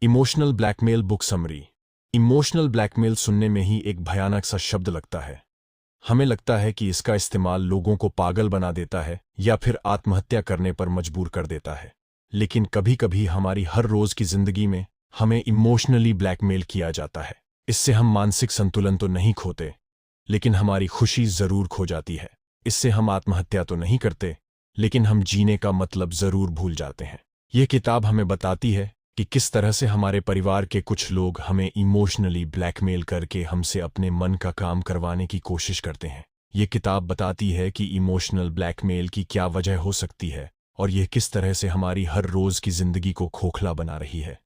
Emotional blackmail book summary. Emotional blackmail सुनने में ही एक भयानक सा शब्द लगता है। हमें लगता है कि इसका इस्तेमाल लोगों को पागल बना देता है या फिर आत्महत्या करने पर मजबूर कर देता है। लेकिन कभी कभी हमारी हर रोज की जिंदगी में हमें इमोशनली ब्लैकमेल किया जाता है। इससे हम मानसिक संतुलन तो नहीं खोते, लेकिन हमारी खुशी जरूर खो जाती है। इससे हम आत्महत्या तो नहीं करते, लेकिन हम जीने का मतलब जरूर भूल जाते हैं। यह किताब हमें बताती है कि किस तरह से हमारे परिवार के कुछ लोग हमें इमोशनली ब्लैकमेल करके हमसे अपने मन का काम करवाने की कोशिश करते हैं। ये किताब बताती है कि इमोशनल ब्लैकमेल की क्या वजह हो सकती है और यह किस तरह से हमारी हर रोज की जिंदगी को खोखला बना रही है।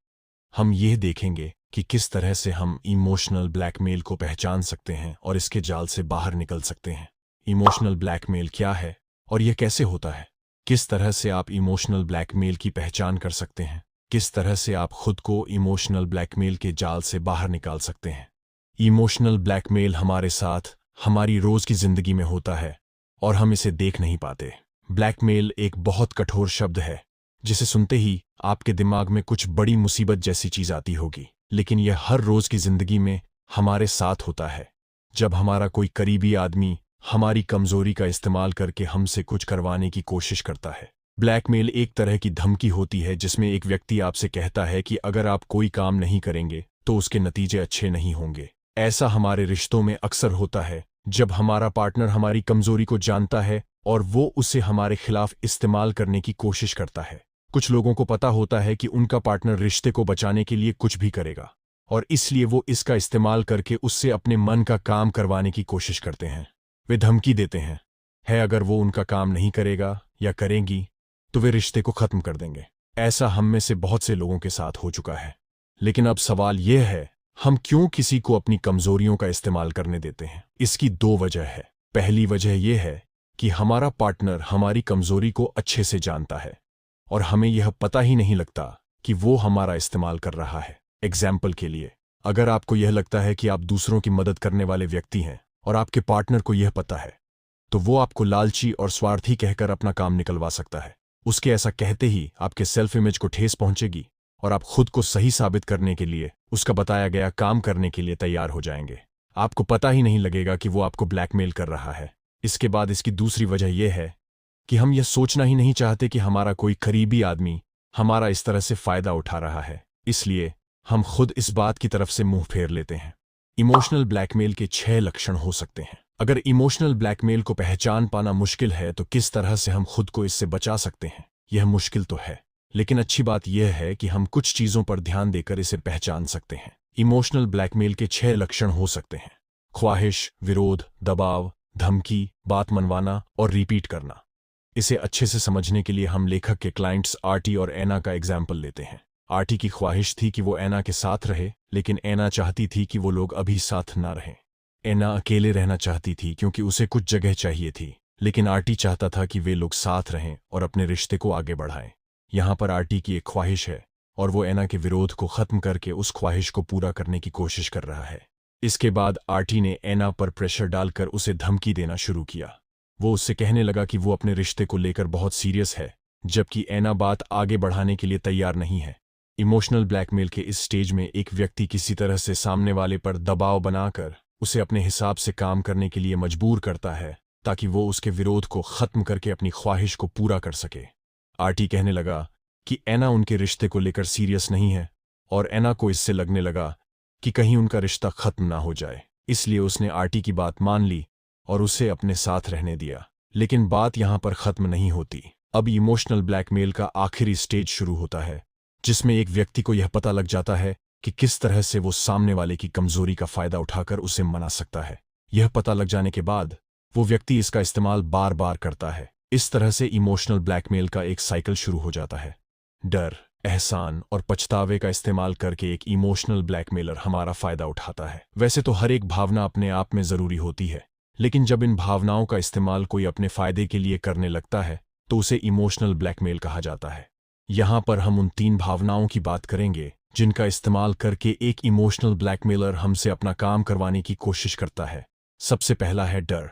हम यह देखेंगे कि किस तरह से हम इमोशनल ब्लैकमेल को पहचान सकते हैं और इसके जाल से बाहर निकल सकते हैं। इमोशनल ब्लैकमेल क्या है और यह कैसे होता है? किस तरह से आप इमोशनल ब्लैकमेल की पहचान कर सकते हैं? किस तरह से आप खुद को इमोशनल ब्लैकमेल के जाल से बाहर निकाल सकते हैं? इमोशनल ब्लैकमेल हमारे साथ हमारी रोज की जिंदगी में होता है और हम इसे देख नहीं पाते। ब्लैकमेल एक बहुत कठोर शब्द है जिसे सुनते ही आपके दिमाग में कुछ बड़ी मुसीबत जैसी चीज आती होगी, लेकिन यह हर रोज की जिंदगी में हमारे साथ होता है। जब हमारा कोई करीबी आदमी हमारी कमजोरी का इस्तेमाल करके हमसे कुछ करवाने की कोशिश करता है। ब्लैकमेल एक तरह की धमकी होती है जिसमें एक व्यक्ति आपसे कहता है कि अगर आप कोई काम नहीं करेंगे तो उसके नतीजे अच्छे नहीं होंगे। ऐसा हमारे रिश्तों में अक्सर होता है जब हमारा पार्टनर हमारी कमजोरी को जानता है और वो उसे हमारे खिलाफ इस्तेमाल करने की कोशिश करता है। कुछ लोगों को पता होता है कि उनका पार्टनर रिश्ते को बचाने के लिए कुछ भी करेगा और इसलिए वो इसका इस्तेमाल करके उससे अपने मन का काम करवाने की कोशिश करते हैं। वे धमकी देते हैं अगर वो उनका काम नहीं करेगा या करेंगी तो वे रिश्ते को खत्म कर देंगे। ऐसा हम में से बहुत से लोगों के साथ हो चुका है। लेकिन अब सवाल यह है, हम क्यों किसी को अपनी कमजोरियों का इस्तेमाल करने देते हैं? इसकी दो वजह है। पहली वजह यह है कि हमारा पार्टनर हमारी कमजोरी को अच्छे से जानता है और हमें यह पता ही नहीं लगता कि वो हमारा इस्तेमाल कर रहा है। एग्जाम्पल के लिए, अगर आपको यह लगता है कि आप दूसरों की मदद करने वाले व्यक्ति हैं और आपके पार्टनर को यह पता है, तो वो आपको लालची और स्वार्थी कहकर अपना काम निकलवा सकता है। उसके ऐसा कहते ही आपके सेल्फ इमेज को ठेस पहुंचेगी और आप खुद को सही साबित करने के लिए उसका बताया गया काम करने के लिए तैयार हो जाएंगे। आपको पता ही नहीं लगेगा कि वो आपको ब्लैकमेल कर रहा है। इसके बाद इसकी दूसरी वजह यह है कि हम यह सोचना ही नहीं चाहते कि हमारा कोई करीबी आदमी हमारा इस तरह से फायदा उठा रहा है, इसलिए हम खुद इस बात की तरफ से मुंह फेर लेते हैं। इमोशनल ब्लैकमेल के 6 लक्षण हो सकते हैं। अगर इमोशनल ब्लैकमेल को पहचान पाना मुश्किल है तो किस तरह से हम खुद को इससे बचा सकते हैं? यह मुश्किल तो है, लेकिन अच्छी बात यह है कि हम कुछ चीजों पर ध्यान देकर इसे पहचान सकते हैं। इमोशनल ब्लैकमेल के 6 लक्षण हो सकते हैं: ख्वाहिश, विरोध, दबाव, धमकी, बात मनवाना और रिपीट करना। इसे अच्छे से समझने के लिए हम लेखक के क्लाइंट्स आर्टी और एना का एग्जाम्पल लेते हैं। आर्टी की ख्वाहिश थी कि वो एना के साथ रहे, लेकिन एना चाहती थी कि वो लोग अभी साथ ना रहें। एना अकेले रहना चाहती थी क्योंकि उसे कुछ जगह चाहिए थी, लेकिन आर्टी चाहता था कि वे लोग साथ रहें और अपने रिश्ते को आगे बढ़ाएं। यहाँ पर आर्टी की एक ख्वाहिश है और वो एना के विरोध को खत्म करके उस ख्वाहिश को पूरा करने की कोशिश कर रहा है। इसके बाद आर्टी ने एना पर प्रेशर डालकर उसे धमकी देना शुरू किया। वो उससे कहने लगा कि वो अपने रिश्ते को लेकर बहुत सीरियस है, जबकि एना बात आगे बढ़ाने के लिए तैयार नहीं है। इमोशनल ब्लैकमेल के इस स्टेज में एक व्यक्ति किसी तरह से सामने वाले पर दबाव बनाकर उसे अपने हिसाब से काम करने के लिए मजबूर करता है ताकि वो उसके विरोध को खत्म करके अपनी ख्वाहिश को पूरा कर सके। आर्टी कहने लगा कि एना उनके रिश्ते को लेकर सीरियस नहीं है और एना को इससे लगने लगा कि कहीं उनका रिश्ता खत्म ना हो जाए। इसलिए उसने आर्टी की बात मान ली और उसे अपने साथ रहने दिया। लेकिन बात यहां पर खत्म नहीं होती। अब इमोशनल ब्लैकमेल का आखिरी स्टेज शुरू होता है, जिसमें एक व्यक्ति को यह पता लग जाता है कि किस तरह से वो सामने वाले की कमजोरी का फायदा उठाकर उसे मना सकता है। यह पता लग जाने के बाद वो व्यक्ति इसका इस्तेमाल बार बार करता है। इस तरह से इमोशनल ब्लैकमेल का एक साइकिल शुरू हो जाता है। डर, एहसान और पछतावे का इस्तेमाल करके एक इमोशनल ब्लैकमेलर हमारा फायदा उठाता है। वैसे तो हर एक भावना अपने आप में जरूरी होती है, लेकिन जब इन भावनाओं का इस्तेमाल कोई अपने फायदे के लिए करने लगता है तो उसे इमोशनल ब्लैकमेल कहा जाता है। यहां पर हम उन 3 भावनाओं की बात करेंगे जिनका इस्तेमाल करके एक इमोशनल ब्लैकमेलर हमसे अपना काम करवाने की कोशिश करता है। सबसे पहला है डर।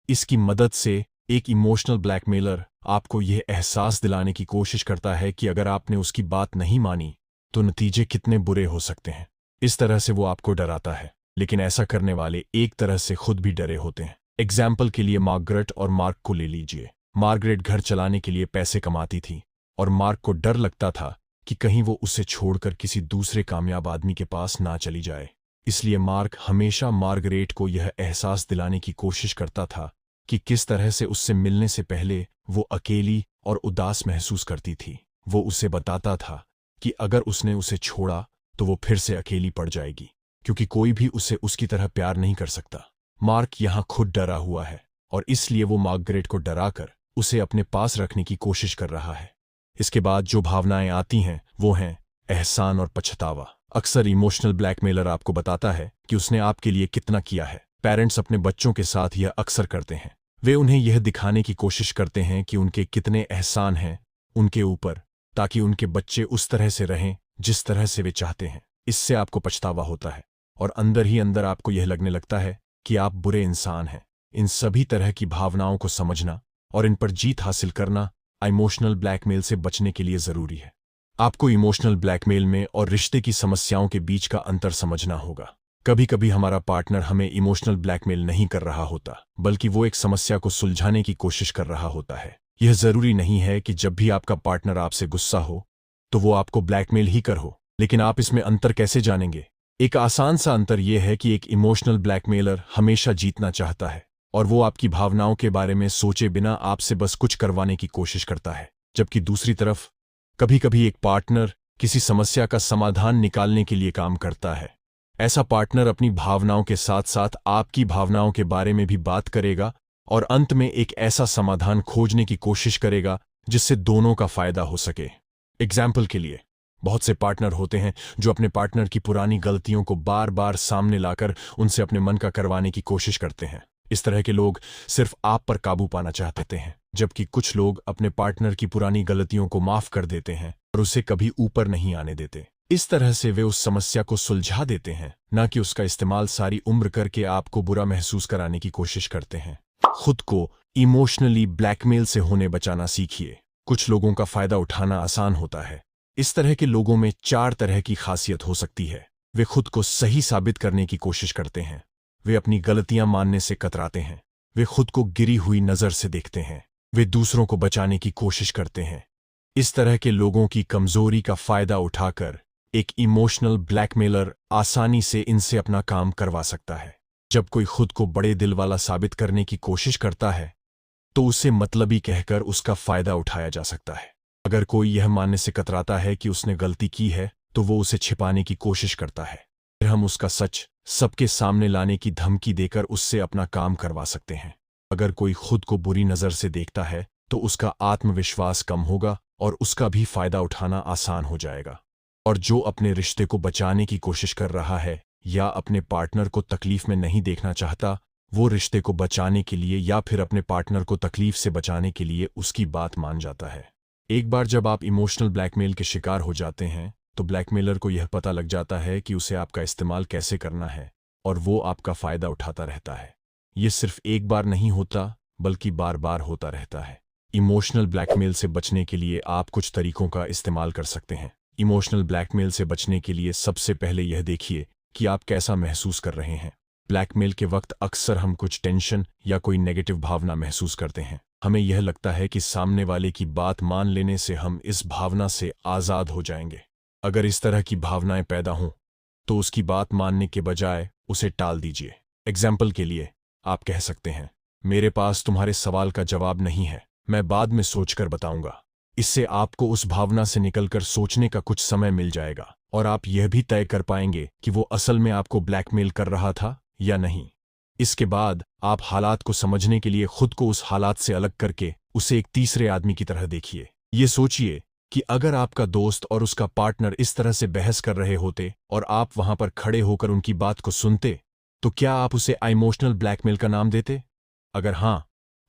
इसकी मदद से एक इमोशनल ब्लैकमेलर आपको यह एहसास दिलाने की कोशिश करता है कि अगर आपने उसकी बात नहीं मानी तो नतीजे कितने बुरे हो सकते हैं। इस तरह से वो आपको डराता है, लेकिन ऐसा करने वाले एक तरह से खुद भी डरे होते हैं। एग्जाम्पल के लिए मार्गरेट और मार्क को ले लीजिए। मार्गरेट घर चलाने के लिए पैसे कमाती थी और मार्क को डर लगता था कि कहीं वो उसे छोड़कर किसी दूसरे कामयाब आदमी के पास ना चली जाए। इसलिए मार्क हमेशा मार्गरेट को यह एहसास दिलाने की कोशिश करता था कि किस तरह से उससे मिलने से पहले वो अकेली और उदास महसूस करती थी। वो उसे बताता था कि अगर उसने उसे छोड़ा तो वो फिर से अकेली पड़ जाएगी, क्योंकि कोई भी उसे उसकी तरह प्यार नहीं कर सकता। मार्क यहाँ खुद डरा हुआ है और इसलिए वो मार्गरेट को डराकर उसे अपने पास रखने की कोशिश कर रहा है। इसके बाद जो भावनाएं आती हैं वो हैं एहसान और पछतावा। अक्सर इमोशनल ब्लैकमेलर आपको बताता है कि उसने आपके लिए कितना किया है। पेरेंट्स अपने बच्चों के साथ यह अक्सर करते हैं। वे उन्हें यह दिखाने की कोशिश करते हैं कि उनके कितने एहसान हैं उनके ऊपर, ताकि उनके बच्चे उस तरह से रहें जिस तरह से वे चाहते हैं। इससे आपको पछतावा होता है और अंदर ही अंदर आपको यह लगने लगता है कि आप बुरे इंसान हैं। इन सभी तरह की भावनाओं को समझना और इन पर जीत हासिल करना इमोशनल ब्लैकमेल से बचने के लिए जरूरी है। आपको इमोशनल ब्लैकमेल में और रिश्ते की समस्याओं के बीच का अंतर समझना होगा। कभी कभी हमारा पार्टनर हमें इमोशनल ब्लैकमेल नहीं कर रहा होता, बल्कि वो एक समस्या को सुलझाने की कोशिश कर रहा होता है। यह जरूरी नहीं है कि जब भी आपका पार्टनर आपसे गुस्सा हो तो वो आपको ब्लैकमेल ही कर हो, लेकिन आप इसमें अंतर कैसे जानेंगे? एक आसान सा अंतर यह है कि एक इमोशनल ब्लैकमेलर हमेशा जीतना चाहता है और वो आपकी भावनाओं के बारे में सोचे बिना आपसे बस कुछ करवाने की कोशिश करता है, जबकि दूसरी तरफ कभी कभी एक पार्टनर किसी समस्या का समाधान निकालने के लिए काम करता है। ऐसा पार्टनर अपनी भावनाओं के साथ साथ आपकी भावनाओं के बारे में भी बात करेगा और अंत में एक ऐसा समाधान खोजने की कोशिश करेगा जिससे दोनों का फायदा हो सके। एग्जाम्पल के लिए, बहुत से पार्टनर होते हैं जो अपने पार्टनर की पुरानी गलतियों को बार बार सामने लाकर उनसे अपने मन का करवाने की कोशिश करते हैं। इस तरह के लोग सिर्फ आप पर काबू पाना चाहते हैं, जबकि कुछ लोग अपने पार्टनर की पुरानी गलतियों को माफ कर देते हैं और उसे कभी ऊपर नहीं आने देते। इस तरह से वे उस समस्या को सुलझा देते हैं, न कि उसका इस्तेमाल सारी उम्र करके आपको बुरा महसूस कराने की कोशिश करते हैं। खुद को इमोशनली ब्लैकमेल से होने बचाना सीखिए। कुछ लोगों का फायदा उठाना आसान होता है। इस तरह के लोगों में 4 तरह की खासियत हो सकती है। वे खुद को सही साबित करने की कोशिश करते हैं। वे अपनी गलतियां मानने से कतराते हैं। वे खुद को गिरी हुई नजर से देखते हैं। वे दूसरों को बचाने की कोशिश करते हैं। इस तरह के लोगों की कमजोरी का फायदा उठाकर एक इमोशनल ब्लैकमेलर आसानी से इनसे अपना काम करवा सकता है। जब कोई खुद को बड़े दिल वाला साबित करने की कोशिश करता है तो उसे मतलबी कहकर उसका फायदा उठाया जा सकता है। अगर कोई यह मानने से कतराता है कि उसने गलती की है तो वो उसे छिपाने की कोशिश करता है। फिर हम उसका सच सबके सामने लाने की धमकी देकर उससे अपना काम करवा सकते हैं। अगर कोई खुद को बुरी नजर से देखता है तो उसका आत्मविश्वास कम होगा और उसका भी फायदा उठाना आसान हो जाएगा। और जो अपने रिश्ते को बचाने की कोशिश कर रहा है या अपने पार्टनर को तकलीफ में नहीं देखना चाहता, वो रिश्ते को बचाने के लिए या फिर अपने पार्टनर को तकलीफ से बचाने के लिए उसकी बात मान जाता है। एक बार जब आप इमोशनल ब्लैकमेल के शिकार हो जाते हैं तो ब्लैकमेलर को यह पता लग जाता है कि उसे आपका इस्तेमाल कैसे करना है और वो आपका फायदा उठाता रहता है। ये सिर्फ एक बार नहीं होता, बल्कि बार बार होता रहता है। इमोशनल ब्लैकमेल से बचने के लिए आप कुछ तरीकों का इस्तेमाल कर सकते हैं। इमोशनल ब्लैकमेल से बचने के लिए सबसे पहले यह देखिए कि आप कैसा महसूस कर रहे हैं। ब्लैकमेल के वक्त अक्सर हम कुछ टेंशन या कोई नेगेटिव भावना महसूस करते हैं। हमें यह लगता है कि सामने वाले की बात मान लेने से हम इस भावना से आज़ाद हो जाएंगे। अगर इस तरह की भावनाएं पैदा हों तो उसकी बात मानने के बजाय उसे टाल दीजिए। एग्जाम्पल के लिए आप कह सकते हैं, मेरे पास तुम्हारे सवाल का जवाब नहीं है, मैं बाद में सोचकर बताऊंगा। इससे आपको उस भावना से निकलकर सोचने का कुछ समय मिल जाएगा और आप यह भी तय कर पाएंगे कि वो असल में आपको ब्लैकमेल कर रहा था या नहीं। इसके बाद आप हालात को समझने के लिए खुद को उस हालात से अलग करके उसे एक तीसरे आदमी की तरह देखिए। ये सोचिए कि अगर आपका दोस्त और उसका पार्टनर इस तरह से बहस कर रहे होते और आप वहां पर खड़े होकर उनकी बात को सुनते, तो क्या आप उसे इमोशनल ब्लैकमेल का नाम देते? अगर हां,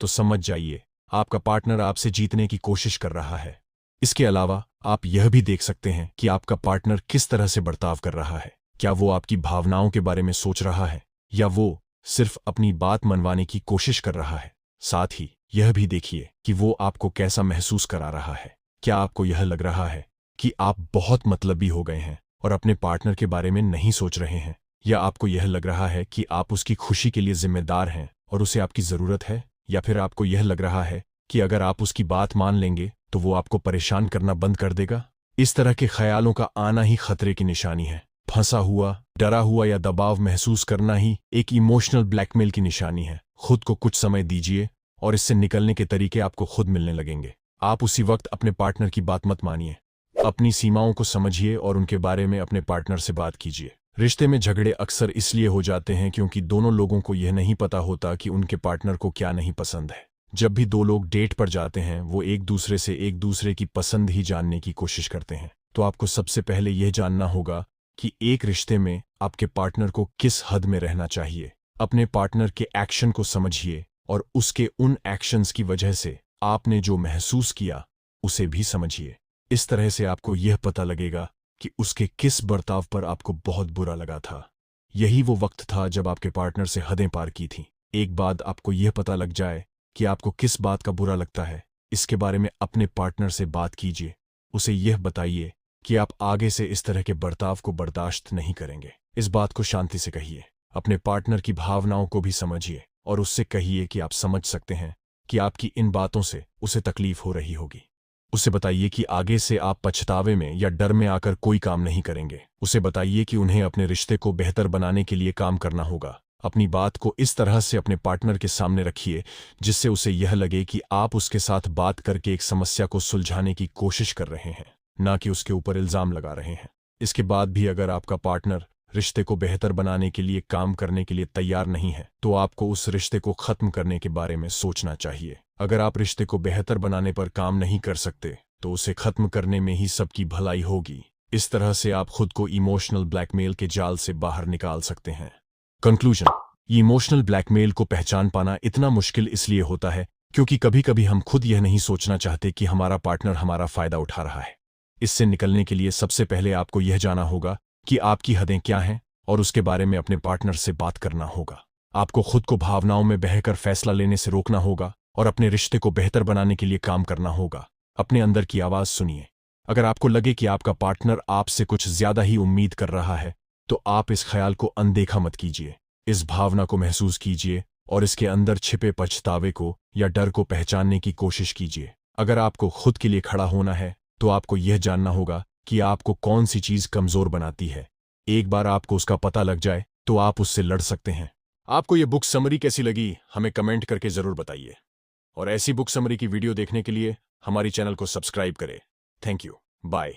तो समझ जाइए आपका पार्टनर आपसे जीतने की कोशिश कर रहा है। इसके अलावा आप यह भी देख सकते हैं कि आपका पार्टनर किस तरह से बर्ताव कर रहा है। क्या वो आपकी भावनाओं के बारे में सोच रहा है या वो सिर्फ अपनी बात मनवाने की कोशिश कर रहा है? साथ ही यह भी देखिए कि वो आपको कैसा महसूस करा रहा है। क्या आपको यह लग रहा है कि आप बहुत मतलबी हो गए हैं और अपने पार्टनर के बारे में नहीं सोच रहे हैं, या आपको यह लग रहा है कि आप उसकी खुशी के लिए जिम्मेदार हैं और उसे आपकी ज़रूरत है, या फिर आपको यह लग रहा है कि अगर आप उसकी बात मान लेंगे तो वो आपको परेशान करना बंद कर देगा। इस तरह के ख्यालों का आना ही खतरे की निशानी है। फंसा हुआ, डरा हुआ या दबाव महसूस करना ही एक इमोशनल ब्लैकमेल की निशानी है। खुद को कुछ समय दीजिए और इससे निकलने के तरीके आपको खुद मिलने लगेंगे। आप उसी वक्त अपने पार्टनर की बात मत मानिए। अपनी सीमाओं को समझिए और उनके बारे में अपने पार्टनर से बात कीजिए। रिश्ते में झगड़े अक्सर इसलिए हो जाते हैं क्योंकि दोनों लोगों को यह नहीं पता होता कि उनके पार्टनर को क्या नहीं पसंद है। जब भी दो लोग डेट पर जाते हैं, वो एक दूसरे से एक दूसरे की पसंद ही जानने की कोशिश करते हैं। तो आपको सबसे पहले यह जानना होगा कि एक रिश्ते में आपके पार्टनर को किस हद में रहना चाहिए। अपने पार्टनर के एक्शन को समझिए और उसके उन एक्शंस की वजह से आपने जो महसूस किया उसे भी समझिए। इस तरह से आपको यह पता लगेगा कि उसके किस बर्ताव पर आपको बहुत बुरा लगा था। यही वो वक्त था जब आपके पार्टनर से हदें पार की थीं। एक बात आपको यह पता लग जाए कि आपको किस बात का बुरा लगता है, इसके बारे में अपने पार्टनर से बात कीजिए। उसे यह बताइए कि आप आगे से इस तरह के बर्ताव को बर्दाश्त नहीं करेंगे। इस बात को शांति से कहिए। अपने पार्टनर की भावनाओं को भी समझिए और उससे कहिए कि आप समझ सकते हैं कि आपकी इन बातों से उसे तकलीफ हो रही होगी। उसे बताइए कि आगे से आप पछतावे में या डर में आकर कोई काम नहीं करेंगे। उसे बताइए कि उन्हें अपने रिश्ते को बेहतर बनाने के लिए काम करना होगा। अपनी बात को इस तरह से अपने पार्टनर के सामने रखिए जिससे उसे यह लगे कि आप उसके साथ बात करके एक समस्या को सुलझाने की कोशिश कर रहे हैं, ना कि उसके ऊपर इल्जाम लगा रहे हैं। इसके बाद भी अगर आपका पार्टनर रिश्ते को बेहतर बनाने के लिए काम करने के लिए तैयार नहीं है, तो आपको उस रिश्ते को खत्म करने के बारे में सोचना चाहिए। अगर आप रिश्ते को बेहतर बनाने पर काम नहीं कर सकते, तो उसे खत्म करने में ही सबकी भलाई होगी। इस तरह से आप खुद को इमोशनल ब्लैकमेल के जाल से बाहर निकाल सकते हैं। कंक्लूजन, इमोशनल ब्लैकमेल को पहचान पाना इतना मुश्किल इसलिए होता है क्योंकि कभी कभी हम खुद यह नहीं सोचना चाहते कि हमारा पार्टनर हमारा फायदा उठा रहा है। इससे निकलने के लिए सबसे पहले आपको यह जाना होगा कि आपकी हदें क्या हैं और उसके बारे में अपने पार्टनर से बात करना होगा। आपको खुद को भावनाओं में बहकर फैसला लेने से रोकना होगा और अपने रिश्ते को बेहतर बनाने के लिए काम करना होगा। अपने अंदर की आवाज़ सुनिए। अगर आपको लगे कि आपका पार्टनर आपसे कुछ ज्यादा ही उम्मीद कर रहा है, तो आप इस ख्याल को अनदेखा मत कीजिए। इस भावना को महसूस कीजिए और इसके अंदर छिपे पछतावे को या डर को पहचानने की कोशिश कीजिए। अगर आपको खुद के लिए खड़ा होना है, तो आपको यह जानना होगा कि आपको कौन सी चीज कमजोर बनाती है। एक बार आपको उसका पता लग जाए, तो आप उससे लड़ सकते हैं। आपको यह बुक समरी कैसी लगी, हमें कमेंट करके जरूर बताइए। और ऐसी बुक समरी की वीडियो देखने के लिए हमारी चैनल को सब्सक्राइब करें। Thank you. बाय।